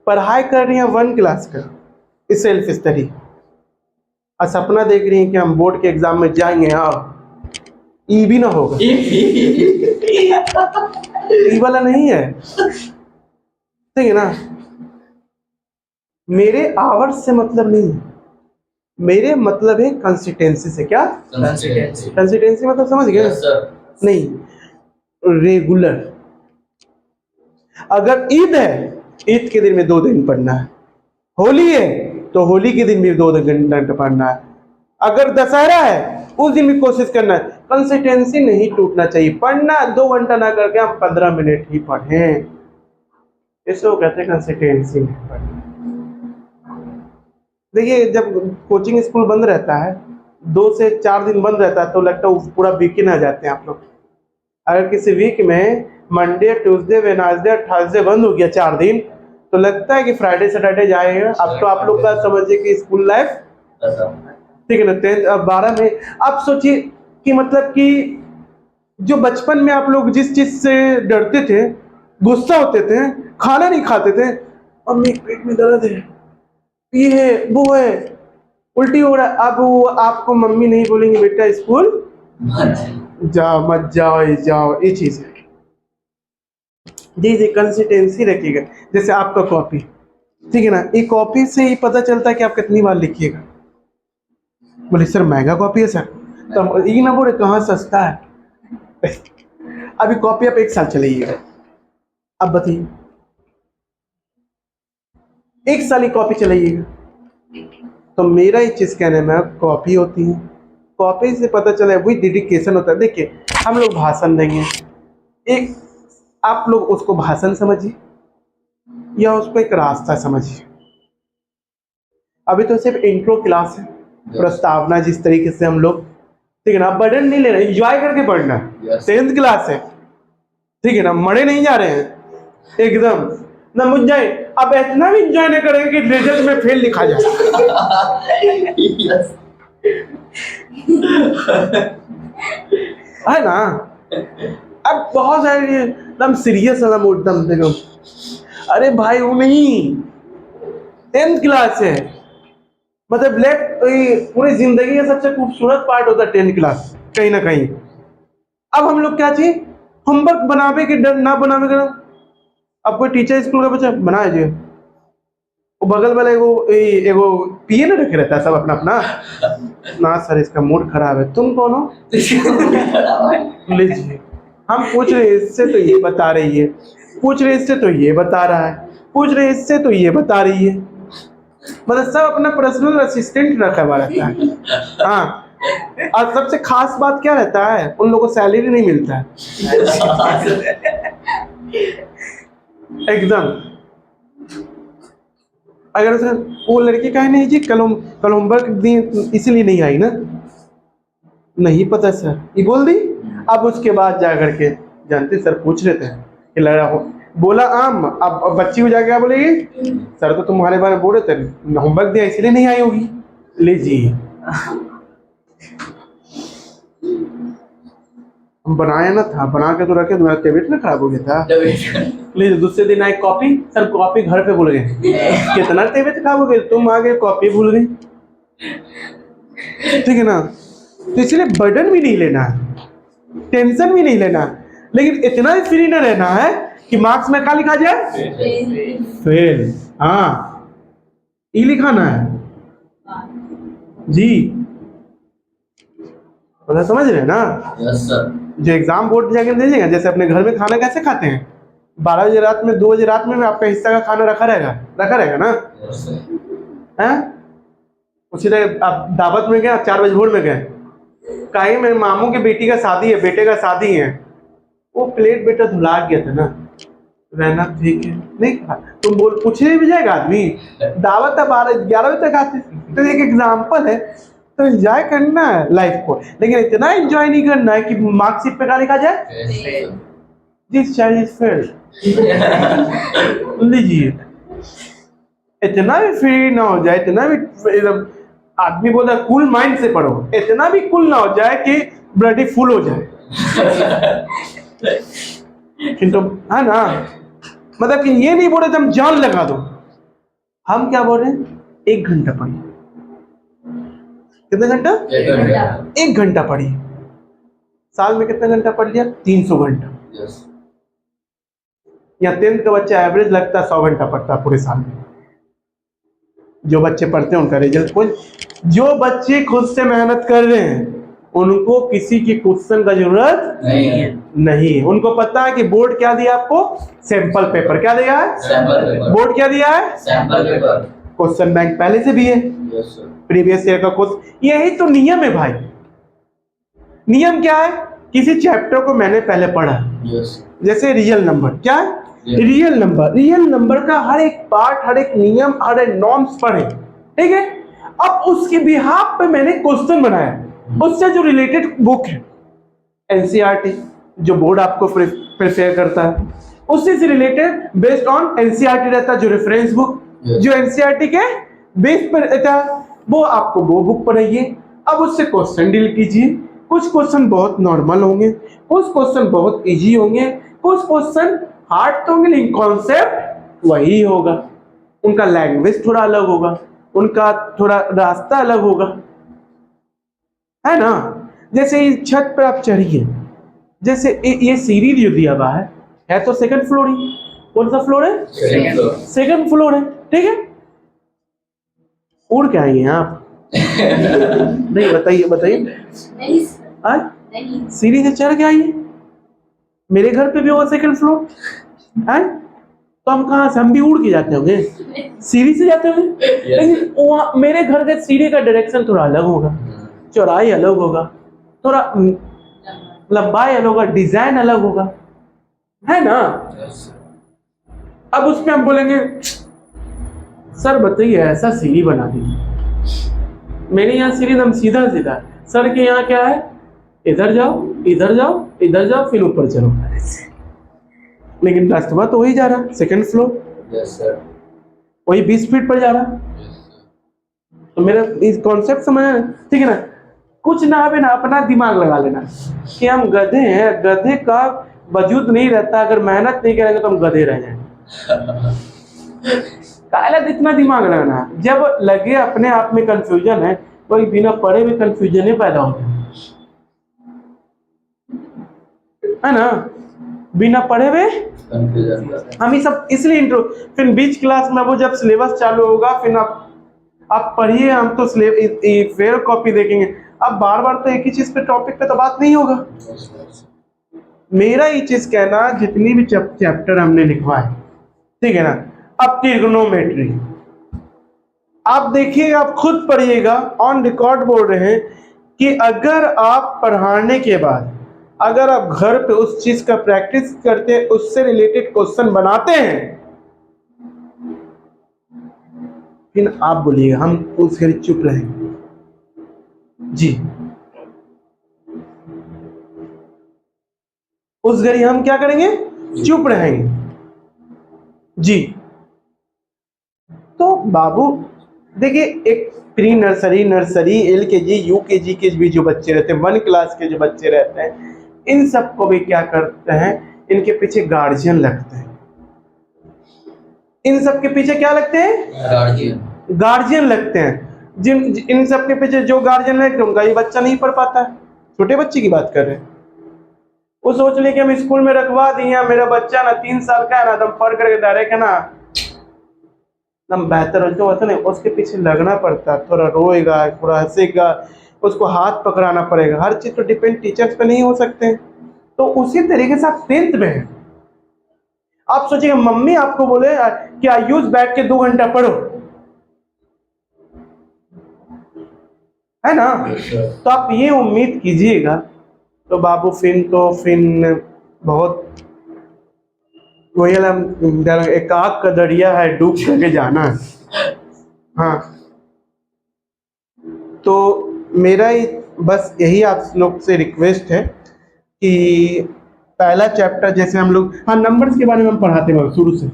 पढ़ाई कर रही हैं 1 क्लास का सेल्फ स्टडी, और सपना देख रही हैं कि हम बोर्ड के एग्जाम में जाएंगे, हाँ ई भी ना होगा, ई वाला नहीं है, ठीक है ना। मेरे आवर्स से मतलब नहीं है, मेरे मतलब है कंसिस्टेंसी से। क्या कंसिस्टेंसी मतलब समझ गए? Yes sir. नहीं, रेगुलर। अगर ईद है, ईद के दिन में 2 दिन पढ़ना है, होली है तो होली के दिन भी 2 घंटा पढ़ना है, अगर दशहरा है उस दिन भी कोशिश करना है। कंसिस्टेंसी नहीं टूटना चाहिए। पढ़ना 2 घंटा ना करके हम 15 मिनट ही पढ़ें, इसको कहते हैं कंसिस्टेंसी में पढ़ना। देखिए, जब कोचिंग स्कूल बंद रहता है, 2 से 4 दिन बंद रहता है, तो लगता है पूरा वीकेंड आ जाते हैं आप लोग। अगर किसी वीक में मंडे, ट्यूसडे, वेडनेसडे, थर्सडे बंद हो गया 4 दिन, तो लगता है कि फ्राइडे सैटरडे जाएगा। अब तो आप लोग का समझिए कि स्कूल लाइफ, ठीक है ना, 10 अब 12 में। आप सोचिए कि मतलब कि जो बचपन में आप लोग जिस चीज से डरते थे, गुस्सा होते थे, खाना नहीं खाते थे, मम्मी पेट में दर्द है, ये है, वो है, उल्टी हो रहा है, अब वो आपको मम्मी नहीं बोलेंगे बेटा स्कूल जाओ, मत जाओ, जाओ, ये चीज है। जी, कंसिस्टेंसी रखिएगा। जैसे आपका कॉपी, ठीक है ना, ये कॉपी से ही पता चलता है कि आप कितनी बार लिखिएगा। बोले सर महंगा कॉपी है सर, तो ये ना बोले कहाँ सस्ता है। अभी कॉपी आप 1 साल चलाइएगा, अब बताइए 1 साल ही कॉपी चलाइएगा। तो मेरा ये चीज कहने में कॉपी होती है, कॉपी से पता चला वही डेडिकेशन होता है। देखिए, हम लोग भाषण देंगे, एक आप लोग उसको भाषण समझिए या उसको एक रास्ता समझिए। अभी तो सिर्फ इंट्रो क्लास है, प्रस्तावना जिस तरीके से हम लोग, ठीक है ना, बर्डन नहीं ले रहे, एंजॉय करके पढ़ना। 10th क्लास है, ठीक है ना, मरे नहीं जा रहे हैं एकदम ना मुझ जाए। अब इतना भी एंजॉय नहीं करेंगे कि रिजल्ट में फेल लिखा जाए। है ना। अब बहुत सारे एकदम सीरियस है, एकदम देखो, अरे भाई वो नहीं, 10th क्लास है, मतलब पूरी जिंदगी का सबसे खूबसूरत पार्ट होता है 10th क्लास कहीं ना कहीं। अब हम लोग क्या चाहिए, होमवर्क बनावे के डर ना बनावे के। अब कोई टीचर स्कूल का बच्चा बनाए जी, वो बगल वाला एगो पिए ना रखे रहता है सब अपना अपना, ना सर इसका मूड खराब है, तुम कौन हो? लीजिए, हम पूछ रहे इससे तो ये बता रही है, पूछ रहे इससे तो ये बता रहा है, पूछ रहे इससे तो ये बता रही है। मतलब सब अपना पर्सनल असिस्टेंट रखा हुआ रहता है। हाँ, और सबसे खास बात क्या रहता है, उन लोगों को सैलरी नहीं मिलता है एकदम। अगर सर वो लड़की कहे नहीं जी कल होमवर्क दी इसीलिए नहीं आई ना, नहीं पता सर, ये बोल दी। अब उसके बाद जा करके जानते सर पूछ रहे थे कि लड़ा हो, बोला आम। अब बच्ची को जाके क्या बोलेगी, सर तो तुम्हारे बारे में बोल रहे थे, होमवर्क दिया इसलिए नहीं आई होगी। लीजिए, बनाया ना था, बना के तो रखे, तुम्हारा तबीयत ना खराब हो गया था। लीजिए, दूसरे दिन आई कॉपी, सर कॉपी घर पे भूल गए। कितना तबीयत खराब हो गई, तुम आ गए कॉपी भूल गई, ठीक है ना। तो इसलिए बर्डन भी नहीं लेना, टेंशन भी नहीं लेना, लेकिन इतना ही फ्री न रहना है कि मार्क्स में क्या लिखा जाए, फेल। हाँ, ये लिखाना है जी, मतलब समझ रहे हैं ना। Yes sir. जो एग्जाम बोर्ड जाकर दीजिएगा, जैसे अपने घर में खाना कैसे खाते हैं, 12 बजे रात में, 2 बजे रात में आपका हिस्सा का खाना रखा रहेगा ना? हैं? उसी तरह आप दावत में गए, 4 बजे भोर में गए, कहीं मेरे मामू की बेटी का शादी है, बेटे का शादी है, वो प्लेट बेटा धुला गया था ना, रहना ठीक है नहीं खा, तुम बोल पूछने भी जाएगा आदमी? दावत है 12-11 बजे तक आते, तो एक एग्जाम्पल है। तो एंजॉय करना है लाइफ को, लेकिन इतना एंजॉय नहीं करना है कि मार्कशीट पे क्या लिखा जाए, दिस चाइल्ड इज फेल्ड। लीजिए, इतना भी फ्री ना हो जाए, इतना भी एकदम आदमी बोलता है कूल माइंड से पढ़ो, इतना भी कूल ना हो जाए कि ब्लडी फुल हो जाए। किंतु है ना, मतलब कि ये नहीं बोल रहे हम जान लगा दो, हम क्या बोल रहे हैं 1 घंटा पढ़िए। कितना घंटा? 1 घंटा पढ़िए। साल में कितना घंटा पढ़ लिया? 300 घंटा। या 10th का बच्चा एवरेज लगता है 100 घंटा पढ़ता है पूरे साल में। जो बच्चे पढ़ते हैं उनका रिजल्ट कुछ, जो बच्चे खुद से मेहनत कर रहे हैं उनको किसी के क्वेश्चन का जरूरत नहीं है। उनको पता है कि बोर्ड क्या दिया आपको, सैंपल पेपर। क्या दिया है? बोर्ड क्या दिया है? Sample paper. क्वेश्चन बैंक पहले से भी है, प्रीवियस ईयर का क्वेश्चन। यही तो नियम है भाई। नियम क्या है? किसी चैप्टर को मैंने पहले पढ़ा, जैसे रियल नंबर। क्या है? रियल नंबर का हर एक पार्ट, हर एक नियम, हर एक नॉर्म्स पढ़े, ठीक है। अब उसके बिहाफ पे मैंने क्वेश्चन बनाया, उससे जो रिलेटेड बुक है एनसीईआरटी, जो बोर्ड आपको प्रिपेयर करता है, उससे से रिलेटेड बेस्ड ऑन एनसीईआरटी रहता है जो रेफरेंस बुक, जो एनसीईआरटी के बेस पर रहता है, वो आपको वो बुक पढ़ाइए। अब उससे क्वेश्चन डील कीजिए। कुछ क्वेश्चन बहुत नॉर्मल होंगे, कुछ क्वेश्चन बहुत इजी होंगे, कुछ क्वेश्चन हार्ड तो होंगे, लेकिन कॉन्सेप्ट वही होगा। उनका लैंग्वेज थोड़ा अलग होगा, उनका थोड़ा रास्ता अलग होगा, है ना। जैसे इस छत पर आप चढ़िए, जैसे ये सीढ़ी जो दिया हुआ है तो सेकंड फ्लोर ही। कौन सा फ्लोर है? सेकंड फ्लोर है, ठीक है। उड़ के आएंगे आप? नहीं, बताइए सीढ़ी से चढ़ के आइए। मेरे घर पे भी होगा सेकंड फ्लोर है, तो हम कहाँ से, हम भी उड़ के जाते होंगे, सीढ़ी से जाते होंगे। लेकिन वहाँ मेरे घर के सीढ़ी का डायरेक्शन थोड़ा अलग होगा, चौड़ाई अलग होगा, थोड़ा लंबाई अलग होगा, डिजाइन अलग होगा, है ना। अब उसमें हम बोलेंगे सर बताइए ऐसा सीढ़ी बना दीजिए, मेरे यहाँ सीढ़ी एकदम सीधा सीधा, सर के यहाँ क्या है, इधर जाओ इधर जाओ इधर जाओ फिर ऊपर चलो। लेकिन रास्ता तो वही जा रहा, सेकंड फ्लोर, वही 20 फीट पर जा रहा। तो मेरा इस कॉन्सेप्ट समझ, ठीक है ना। कुछ ना आवे ना, अपना दिमाग लगा लेना कि हम गधे हैं, गधे का वजूद नहीं रहता, अगर मेहनत नहीं करेंगे तो हम गधे रह जाएंगे। काला इतना दिमाग लगाना, जब लगे अपने आप में कंफ्यूजन है, वही बिना पढ़े भी कंफ्यूजन ही पैदा होता है ना। बिना पढ़े हुए हम ही सब इसलिए इंट्रो, फिर बीच क्लास में वो जब सिलेबस चालू होगा फिर आप पढ़िए, हम तो फेयर कॉपी देखेंगे। अब बार बार तो एक ही चीज पे टॉपिक पे तो बात नहीं होगा। मेरा ये चीज कहना, जितनी भी चैप्टर हमने लिखवाए, ठीक है ना। अब ट्रिग्नोमेट्री आप देखिएगा, आप खुद पढ़िएगा, ऑन रिकॉर्ड बोल रहे हैं कि अगर आप पढ़ाने के बाद अगर आप घर पे उस चीज का प्रैक्टिस करते हैं, उससे रिलेटेड क्वेश्चन बनाते हैं, फिर आप बोलिएगा हम उस घड़ी चुप रहेंगे जी, उस घड़ी हम क्या करेंगे, चुप रहेंगे जी। तो बाबू देखिए, एक pre nursery, nursery, LKG, UKG के भी जो बच्चे रहते हैं, 1 क्लास के जो बच्चे रहते हैं, इन सबको भी क्या करते हैं, इनके पीछे गार्जियन लगते हैं। इन सब के पीछे क्या लगते हैं, गार्जियन लगते हैं। इन सब के पीछे जो गार्जियन लगते हैं, उनका ये बच्चा नहीं पढ़ पाता है। छोटे बच्चे की बात कर रहे हैं, वो सोच ले कि हम स्कूल में रखवा दिए, मेरा बच्चा ना 3 साल का है ना, तो पढ़ करके डायरेक्ट है ना एकदम बेहतर हो जाता नहीं, उसके पीछे लगना पड़ता है, थोड़ा रोएगा, थोड़ा हंसेगा, उसको हाथ पकड़ाना पड़ेगा। हर चीज तो डिपेंड टीचर्स पे नहीं हो सकते। तो उसी तरीके से आप 10th में है, आप सोचिएगा मम्मी आपको बोले कि आयुष बैठ के 2 घंटा पढ़ो, है ना? तो आप ये उम्मीद कीजिएगा तो बाबू फिर बहुत वही वाला एक आग का दरिया है, डूब करके जाना है। हाँ, तो मेरा बस यही आप लोग से रिक्वेस्ट है कि पहला चैप्टर जैसे हम लोग, हाँ नंबर्स के बारे में हम पढ़ाते हैं शुरू से,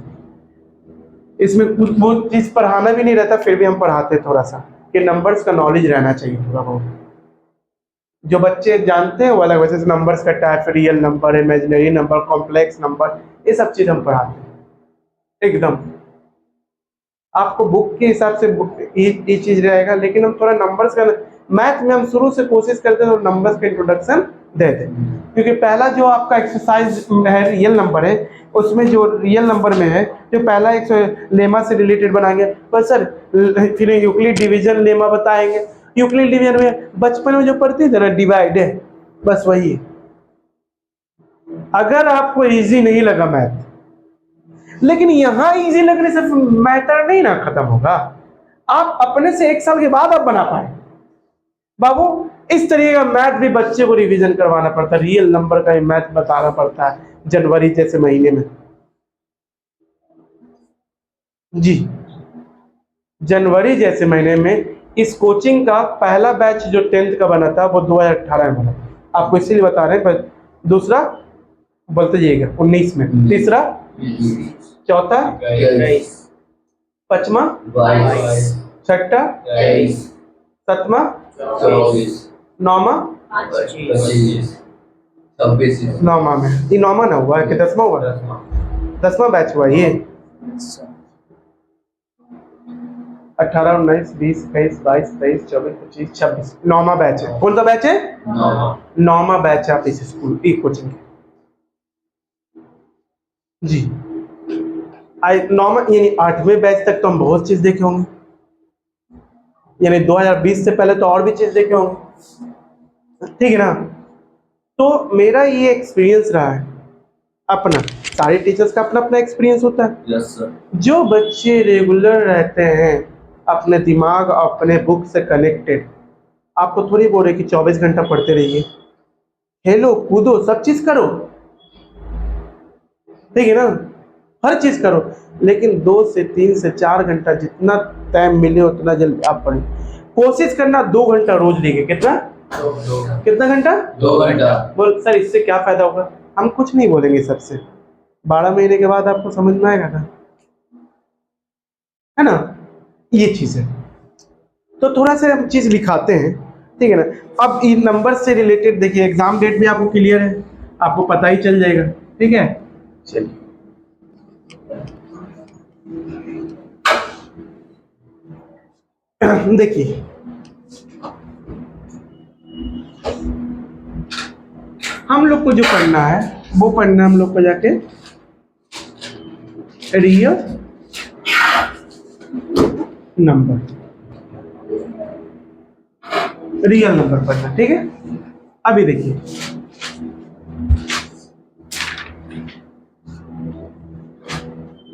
इसमें कुछ वो चीज़ पढ़ाना भी नहीं रहता, फिर भी हम पढ़ाते थोड़ा सा कि नंबर्स का नॉलेज रहना चाहिए थोड़ा बहुत। जो बच्चे जानते हैं वो अलग, वैसे नंबर्स का type, real number, imaginary number, complex number, ये सब चीज़ हम पढ़ाते हैं एकदम। आपको बुक के हिसाब से ये चीज़ रहेगा, लेकिन हम थोड़ा नंबर्स का, मैथ में हम शुरू से कोशिश करते हैं नंबर्स का इंट्रोडक्शन दे दें, क्योंकि पहला जो आपका एक्सरसाइज है रियल नंबर है, उसमें जो रियल नंबर में है जो पहला एक लेमा से रिलेटेड बनाएंगे। पर सर फिर यूक्लिड डिवीजन लेमा बताएंगे। यूक्लिड डिवीजन में बचपन में जो पढ़ते थे ना, डिवाइड है, बस वही है। अगर आपको इजी नहीं लगा मैथ, लेकिन यहां इजी लगने से मैटर नहीं ना खत्म होगा, आप अपने से 1 साल के बाद आप बना पाए। बाबू इस तरीके का मैथ भी बच्चे को रिवीजन करवाना पड़ता है, रियल नंबर का ही मैथ बताना पड़ता है जनवरी जैसे महीने में। जी, जनवरी जैसे महीने में इस कोचिंग का पहला बैच जो 10th का बना था वो 2018 में बना था, आपको इसीलिए बता रहे हैं। पर दूसरा बोलते जाइएगा 19 में, तीसरा, चौथा, पांचवा, छठा, सातवां, नौमा, नौमा में ये नौमा ना हुआ कि 10वां हुआ? 10वां बैच हुआ ये। 18, 19, 20, 21, 22, 23, 24, 25, 26 नौमा बैच है। कौन सा बैच है? नौमा बैच है आप इस स्कूल की कोचिंग के। जी, नौमा यानी 8वें बैच तक तो हम बहुत चीज देखे होंगे, यानी 2020 से पहले तो और भी चीज देखे होंगे, ठीक है ना? तो मेरा ये एक्सपीरियंस रहा है अपना, सारे टीचर्स का अपना अपना एक्सपीरियंस होता है। Yes sir. जो बच्चे रेगुलर रहते हैं अपने दिमाग अपने बुक से कनेक्टेड, आपको थोड़ी बोल रहे कि 24 घंटा पढ़ते रहिए, खेलो कूदो सब चीज करो, ठीक है ना, हर चीज करो, लेकिन 2 से 3 से 4 घंटा जितना टाइम मिले उतना जल्दी आप पढ़ें। कोशिश करना 2 घंटा रोज लेंगे। कितना कितना घंटा? 2 घंटा। बोल सर इससे क्या फायदा होगा? हम कुछ नहीं बोलेंगे सबसे, 12 महीने के बाद आपको समझ में आएगा ना, है ना? ये चीज है, तो थोड़ा सा हम चीज लिखाते हैं, ठीक है ना? अब इन नंबर से रिलेटेड देखिए, एग्जाम डेट भी आपको क्लियर है, आपको पता ही चल जाएगा, ठीक है? चलिए देखिए, हम लोग को जो पढ़ना है वो पढ़ना हम लोग को जाके रियल नंबर, रियल नंबर पढ़ना, ठीक है? अभी देखिए,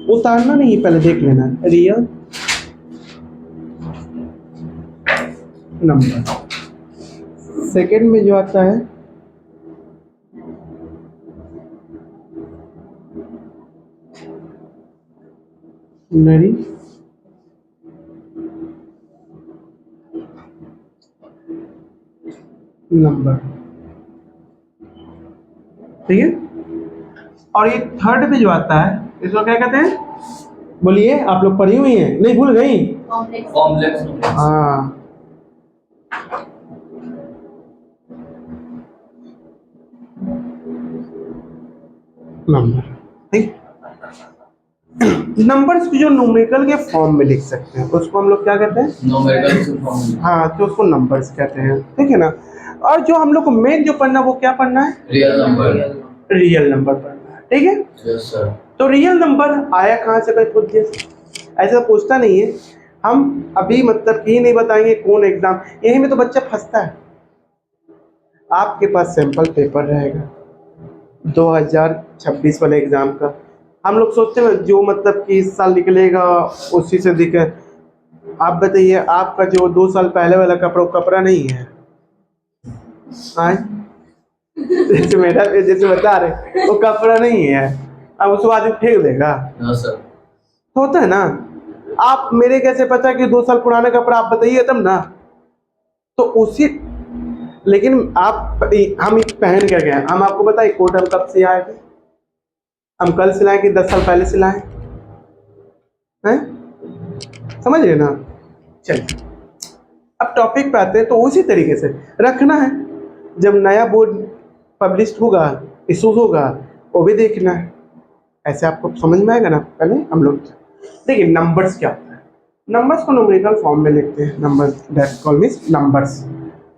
उतारना नहीं, पहले देख लेना रियल नंबर। सेकंड में जो आता है नरी नंबर, ठीक है? और ये थर्ड में जो आता है इसको क्या कहते हैं? बोलिए, आप लोग पढ़ी हुई हैं? नहीं भूल गई? कॉम्प्लेक्स। हाँ, नंबर, ठीक। नंबर्स को जो न्यूमेरिकल के फॉर्म में लिख सकते हैं उसको हम लोग क्या कहते हैं? Numerical form. हाँ, तो उसको नंबर्स कहते हैं, ठीक है ना? और जो हम लोग को मेन जो पढ़ना वो क्या पढ़ना है? Real number. रियल नंबर पढ़ना है, ठीक है? Yes sir. तो रियल नंबर आया कहाँ से? कोई पूछ दिया, ऐसा पूछता नहीं है। हम अभी मतलब ये नहीं बताएंगे कौन एग्जाम, यही में तो बच्चा फंसता है। आपके पास सैंपल पेपर रहेगा 2026 वाले एग्जाम का, हम लोग सोचते हैं ना जो मतलब कि इस साल निकलेगा उसी से दिखे। आप बताइए, आपका जो 2 साल पहले वाला कपड़ा वो कपड़ा नहीं है। हाँ, जैसे मेरा जैसे बता रहे वो कपड़ा नहीं है, अब उसको आदमी फेंक देगा। No sir. होता है ना। आप मेरे कैसे पता कि 2 साल पुराना कपड़ा, आप बताइए तब ना। तो उसी, लेकिन आप हम पहन कर गए, हम आपको बताइए कोट हम कब से आए थे? हम कल सिलाए कि 10 साल पहले सिलाए हैं? समझ रहे ना। चलिए अब टॉपिक पे आते हैं। तो उसी तरीके से रखना है, जब नया बोर्ड पब्लिश होगा, इशूज होगा, वो भी देखना है। ऐसे आपको समझ में आएगा ना। पहले हम लोग देखिए नंबर्स क्या होता है। नंबर्स को न्यूमेरिकल फॉर्म में लिखते हैं, numbers that call means numbers.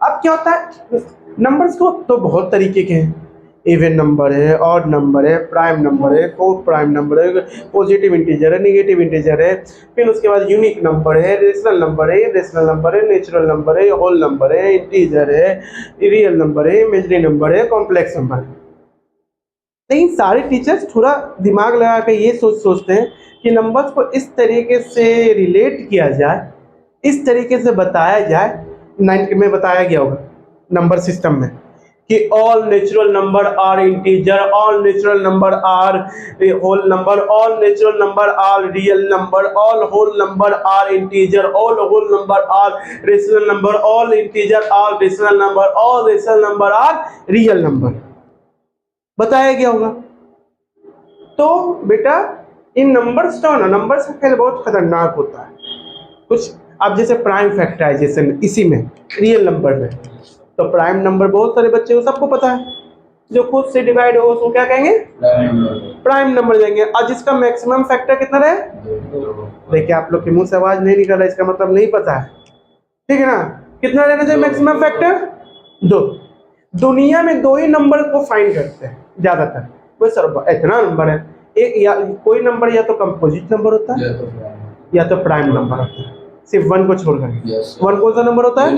अब क्या होता है नंबर्स को, तो बहुत तरीके के हैं। इवन नंबर है, ऑड नंबर है, प्राइम नंबर है, को प्राइम नंबर है, पॉजिटिव इंटीजर है, नेगेटिव इंटीजर है, फिर उसके बाद यूनिक नंबर है, रेशनल नंबर है, इरेशनल नंबर है, नेचुरल नंबर है, होल नंबर है, इंटीजर है, रियल नंबर है, इमेजिनरी नंबर है, कॉम्प्लेक्स नंबर है। लेकिन सारे टीचर्स थोड़ा दिमाग लगा कर ये सोचते हैं कि नंबर्स को इस तरीके से रिलेट किया जाए, इस तरीके से बताया जाए। 9 में बताया गया होगा नंबर सिस्टम में कि all natural number are integer, all natural number are whole number, all natural number are real number, all whole number are integer, all whole number are rational number, all integer are rational number, all rational number are real number बताया गया होगा। तो बेटा इन numbers का ना, numbers का खेल बहुत खतरनाक होता है। कुछ अब जैसे प्राइम फैक्टराइजेशन इसी में रियल नंबर में, तो प्राइम नंबर बहुत सारे बच्चे को सबको पता है, जो खुद से डिवाइड हो उसको क्या कहेंगे? प्राइम नंबर देंगे। और जिसका मैक्सिमम फैक्टर कितना रहे? देखिए आप लोग के मुंह से आवाज नहीं निकल रहा, इसका मतलब नहीं पता है, ठीक है ना। कितना रहना चाहिए मैक्सिमम फैक्टर? 2। दुनिया में 2 ही नंबर को फाइंड करते हैं ज्यादातर। वो सर इतना नंबर है, एक या कोई नंबर या तो कंपोजिट नंबर होता है या तो प्राइम नंबर होता है, सिर्फ 1 को छोड़कर। 1 कौन सा नंबर होता है?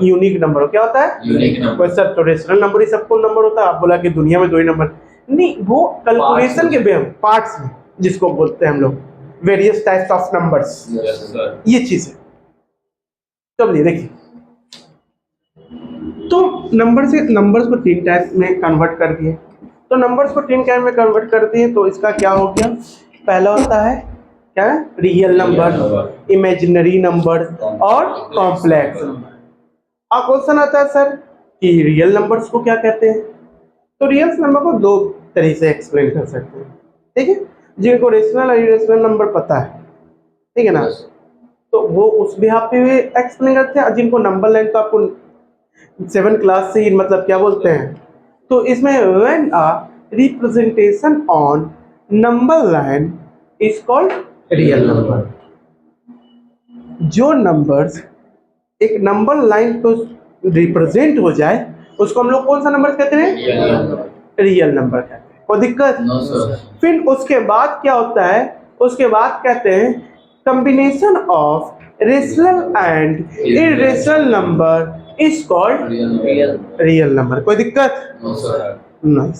Unique number. क्या होता है? Unique number. सर तो रेशनल नंबर ही सबको नंबर होता है, आप बोला कि दुनिया में 2 ही नंबर नहीं, वो कैलकुलेशन के पार्ट्स में जिसको बोलते हैं हम लोग वेरियस टाइप्स ऑफ नंबर्स, ये चीज है। चलिए देखिए, तो नंबर्स को 3 टाइप में कन्वर्ट कर दिए। तो नंबर्स को 3 टाइप में कन्वर्ट कर दिए, तो इसका क्या हो गया? पहला होता है क्या? रियल नंबर, इमेजिनरी नंबर और कॉम्प्लेक्स नंबर। अब क्वेश्चन आता है सर कि रियल नंबर्स को क्या कहते हैं? तो रियल नंबर को 2 तरीके से एक्सप्लेन कर सकते हैं, ठीक है। जिनको रेशनल और इरेशनल नंबर पता है, ठीक है ना, तो वो उस बिहाफ पे एक्सप्लेन करते हैं। और जिनको नंबर लाइन तो आपको 7 क्लास से ही मतलब क्या बोलते हैं, तो इसमें when a representation on number line is called real number. जो नंबर्स एक नंबर लाइन को रिप्रेजेंट हो जाए उसको हम लोग कौन सा नंबर कहते हैं? रियल नंबर कहते हैं। कोई दिक्कत? No sir. फिर उसके बाद क्या होता है? उसके बाद कहते हैं combination of rational and irrational number is called real number. कोई दिक्कत? No sir. नहीं।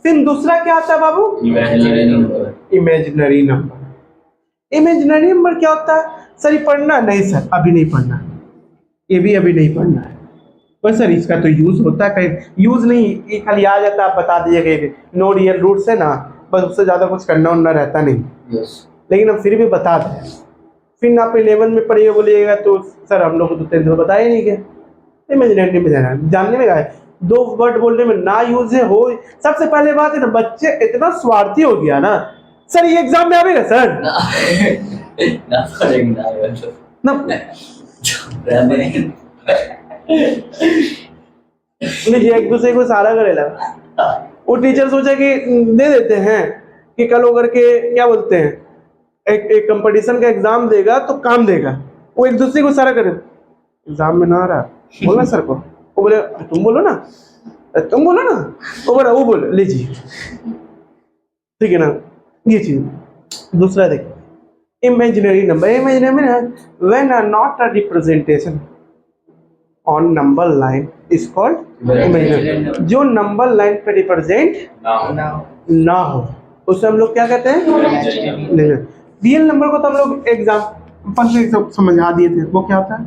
फिर दूसरा क्या आता है बाबू? Imaginary number. Imaginary number. Imaginary number क्या होता है? सर ये पढ़ना नहीं सर, अभी नहीं पढ़ना, ये भी अभी नहीं पढ़ना है। पर सर इसका तो यूज होता है, कहीं यूज नहीं, ये खाली आ जाता है, आप बता दीजिएगा नो रियल रूट्स है ना, बस उससे ज्यादा कुछ करना उन्ना रहता नहीं। लेकिन हम फिर भी बता दें। फिर आप 11 में पढ़िए बोलिएगा तो सर हम लोग को तो 10th में बताया नहीं क्या। इमेजिनरी में जानने में गए 2 वर्ड बोलने में ना यूज है हो। सबसे पहले बात है ना, बच्चे इतना स्वार्थी हो गया ना। सर ये एग्जाम में आएगा सर? ना पढ़ेंगे ना लीजिए, एक दूसरे को सारा करेला। वो टीचर सोचा कि दे देते हैं कि कल होकर के क्या बोलते हैं एक कंपटीशन का एग्जाम देगा तो काम देगा, वो एक दूसरे को सारा करे। एग्जाम में ना आ रहा, बोलना सर को, वो बोले तुम बोलो ना, तुम बोलो ना, वो बोला वो बोलो, लीजिए, ठीक है ना। ये चीज। दूसरा देखिए imaginary number. Imaginary when are not a representation on number line is called imaginary. जो नंबर लाइन पे रिप्रेजेंट ना हो, उसे हम लोग क्या कहते हैं? रियल नंबर को तो हम लोग एग्जाम्पल से सब समझा दिए थे। वो क्या होता है?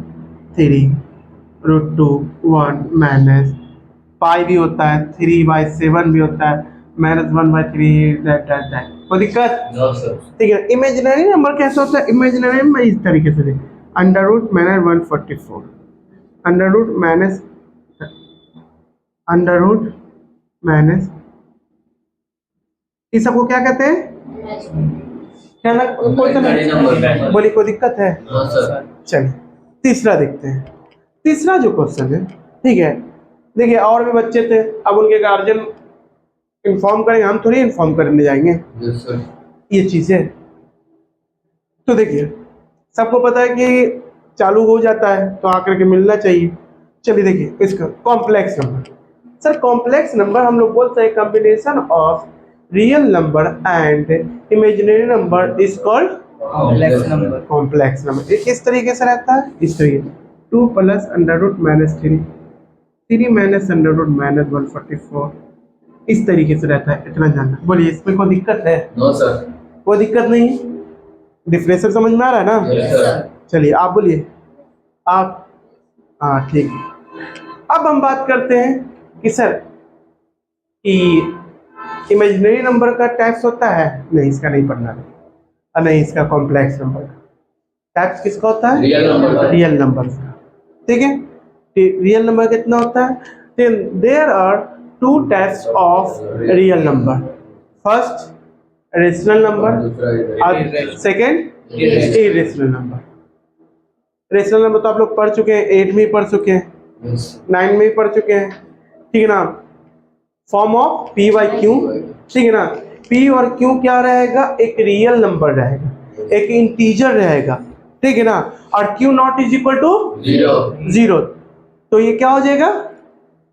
3√2 1 माइनस पाई भी होता है, 3/7 भी होता है, -1/3 दैट। कोई दिक्कत? No sir. ठीक है। इमेजिनरी नंबर कैसे होता है? इमेजिनरी में इस तरीके से देखें, under root minus 144, under root minus, इस सबको क्या कहते हैं? क्या ना कोई तो इमेजिनरी नंबर नहीं बोली, कोई दिक्कत है? No sir. चलिए तीसरा देखते हैं। तीसरा जो क्वेश्चन है, ठीक है, देखिए और भी बच्चे थे, अब उनके गार्जियन इन्फॉर्म करेंगे, हम थोड़ी इन्फॉर्म करने जाएंगे यस सर। ये चीजें। तो देखिए सबको पता है कि चालू हो जाता है तो आकर के मिलना चाहिए। चलिए देखिए इसका complex number. Sir complex number हम लोग बोलते हैं combination of real number and imaginary number is called complex number. Complex number. ये किस तरीके से रहता है? इस तरीके, 2 + √-3, 3 - √-144, इस तरीके से रहता है। इतना जानना। बोलिए इसमें कोई दिक्कत है? No sir. कोई दिक्कत नहीं। डिफरेंशियल समझ में आ रहा है ना? Yes sir. चलिए आप बोलिए। आप, हाँ ठीक है। अब हम बात करते हैं कि सर कि इमेजिनरी नंबर का टाइप्स होता है? नहीं, इसका नहीं पढ़ना है। नहीं, इसका कॉम्प्लेक्स नंबर का टाइप्स किसका होता है? Real number. रियल नंबर का। ठीक है। रियल नंबर कितना होता है? There are 2 types of real number. First rational number, second irrational number. Rational number तो आप लोग पढ़ चुके हैं, 8 में पढ़ चुके हैं, 9 में पढ़ चुके हैं, ठीक है ना? फॉर्म ऑफ P/Q, ठीक है ना? P और Q क्या रहेगा? एक रियल नंबर रहेगा, एक इंटीजर रहेगा, ठीक है ना? और Q not is equal to zero, तो ये क्या हो जाएगा?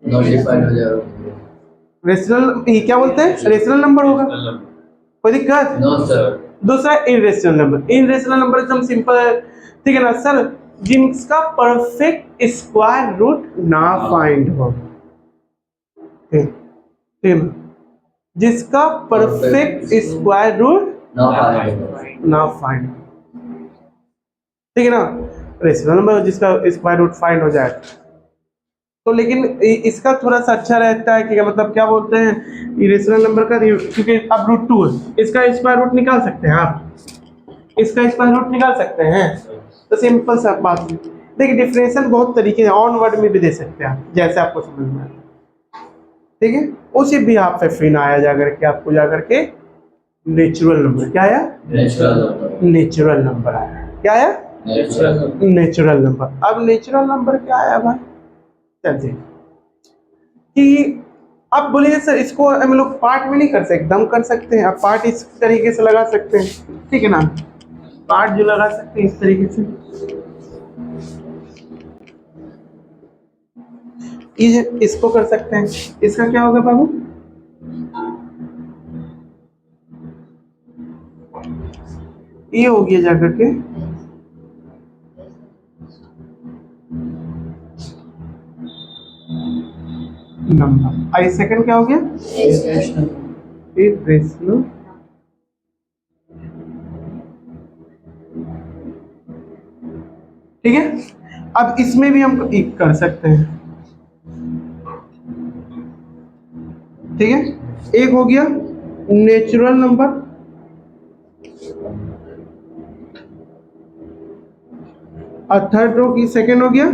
नॉटिफाइड हो जाएगा। रेशनल, ये क्या बोलते हैं? रेशनल नंबर होगा। कोई दिक्कत? No sir. दूसरा इरेशनल नंबर। इरेशनल नंबर एकदम सिंपल है, ठीक है ना सर? जिसका परफेक्ट स्क्वायर रूट ना फाइंड हो, ठीक है ना? जिसका परफेक्ट स्क्वायर रूट ना फाइंड, ठीक है ना? रेशनल नंबर जिसका स्क्वायर रूट फाइंड हो जाए तो, लेकिन इसका थोड़ा सा अच्छा रहता है कि मतलब क्या बोलते हैं इरेशनल नंबर का, क्योंकि अब √2 है, इसका स्क्वायर रूट निकाल सकते हैं आप, इसका स्क्वायर रूट निकाल सकते हैं। तो सिंपल सा बात है। देखिए डिफरेंशियल बहुत तरीके हैं, ऑन वर्ड में भी दे सकते हैं आप, जैसे आपको समझ में आए, ठीक है? उसी भी आप पे फिर आया जा करके आपको जा करके नेचुरल नंबर, क्या आया? नेचुरल नंबर आया। क्या आया? Natural number. अब नेचुरल नंबर क्या आया भाई? चलिए कि अब बोलिए सर इसको हम लोग पार्ट में नहीं कर सकते, एकदम कर सकते हैं। अब पार्ट इस तरीके से लगा सकते हैं, ठीक है ना? पार्ट जो लगा सकते हैं इस तरीके से, ये इसको कर सकते हैं। इसका क्या होगा बाबू? ये हो गया जाकर के नंबर। आई सेकंड क्या हो गया? इरेशनल। ठीक है। अब इसमें भी हम एक कर सकते हैं, ठीक है? एक हो गया नेचुरल नंबर, और थर्ड रो की सेकंड हो गया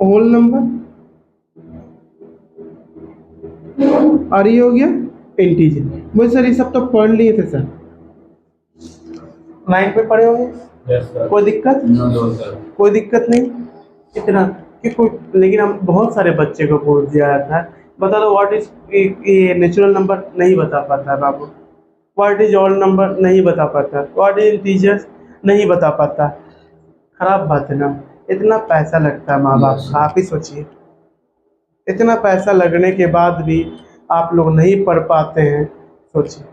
होल नंबर, और ये हो गया इंटीजर। वो सर ये सब तो पढ़ लिए थे सर, 9 पे पढ़े होंगे। Yes sir. कोई दिक्कत? No sir. कोई दिक्कत नहीं इतना कि कोई, लेकिन हम बहुत सारे बच्चे को पूछ दिया जाता है, बता दो व्हाट इज, ये नेचुरल नंबर नहीं बता पाता है बाबू, व्हाट इज ऑल नंबर नहीं बता पाता, व्हाट इज इंटीजर्स नहीं बता पाता। खराब बात है ना? इतना पैसा लगता है माँ बाप का, आप ही सोचिए, इतना पैसा लगने के बाद भी आप लोग नहीं पढ़ पाते हैं। सोचिए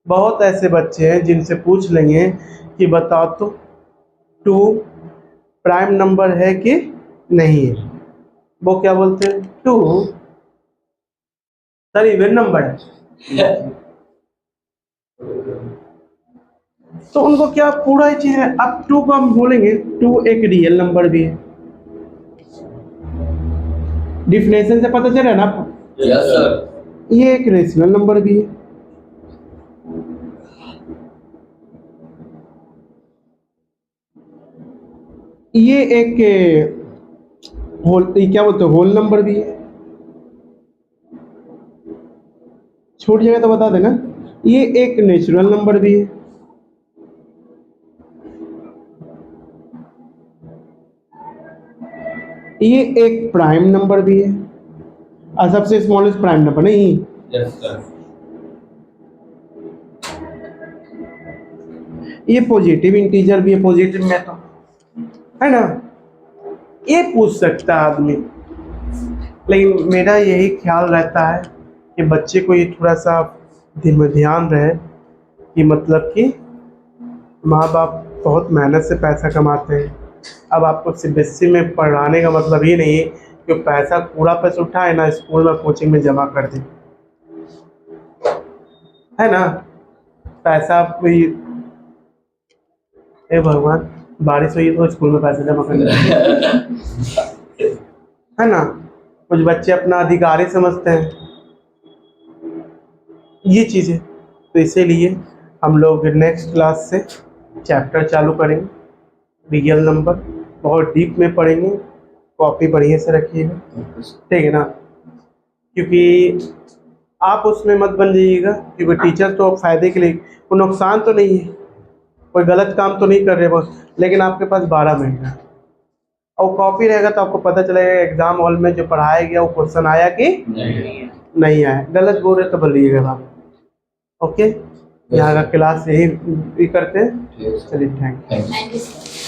बहुत ऐसे बच्चे हैं जिनसे पूछ लेंगे कि बताओ तो 2 प्राइम नंबर है कि नहीं है, वो क्या बोलते हैं? 2 सर इवन नंबर है। तो उनको क्या पूरा ही चीज है। अब 2 को हम बोलेंगे 2 एक रियल नंबर भी है। डिफिनेशन से पता चल रहा है ना आपको? Yes sir. ये एक रेशनल नंबर भी है। ये एक होल, ये क्या बोलते हैं, होल नंबर भी है। छूट जाएगा तो बता देना। ये एक नेचुरल नंबर भी है। ये एक प्राइम नंबर भी है, और सबसे स्मॉलेस्ट प्राइम नंबर नहीं। Yes sir. ये पॉजिटिव इंटीजर भी है, पॉजिटिव में तो है ना। ये पूछ सकता है आदमी, लेकिन मेरा यही ख्याल रहता है कि बच्चे को ये थोड़ा सा ध्यान रहे कि मतलब कि माँ बाप बहुत मेहनत से पैसा कमाते हैं। अब आपको सीबीएसई में पढ़ाने का मतलब ये नहीं है कि पैसा पूरा पैसा उठाए ना स्कूल में कोचिंग में जमा कर दे, है ना। पैसा कोई, हे भगवान बारिश हुई तो स्कूल में पैसा जमा कर दे, है ना। कुछ बच्चे अपना अधिकार ही समझते हैं, ये चीज़ें। तो इसीलिए हम लोग नेक्स्ट क्लास से चैप्टर चालू करेंगे, रियल नंबर बहुत डीप में पढ़ेंगे। कॉपी बढ़िया से रखिएगा, ठीक है ना, क्योंकि आप उसमें मत बन जाइएगा, क्योंकि टीचर तो फ़ायदे के लिए, कोई नुकसान तो नहीं है, कोई गलत काम तो नहीं कर रहे बस। लेकिन आपके पास 12 महीना है, और कॉपी रहेगा तो आपको पता चलेगा एग्जाम हॉल में जो पढ़ाया गया वो क्वेश्चन आया कि नहीं आया। गलत बोल रहे तो बोलिएगा आप। ओके, यहाँ का क्लास यही करते हैं। चलिए, thank you. Thank you. Thank you sir.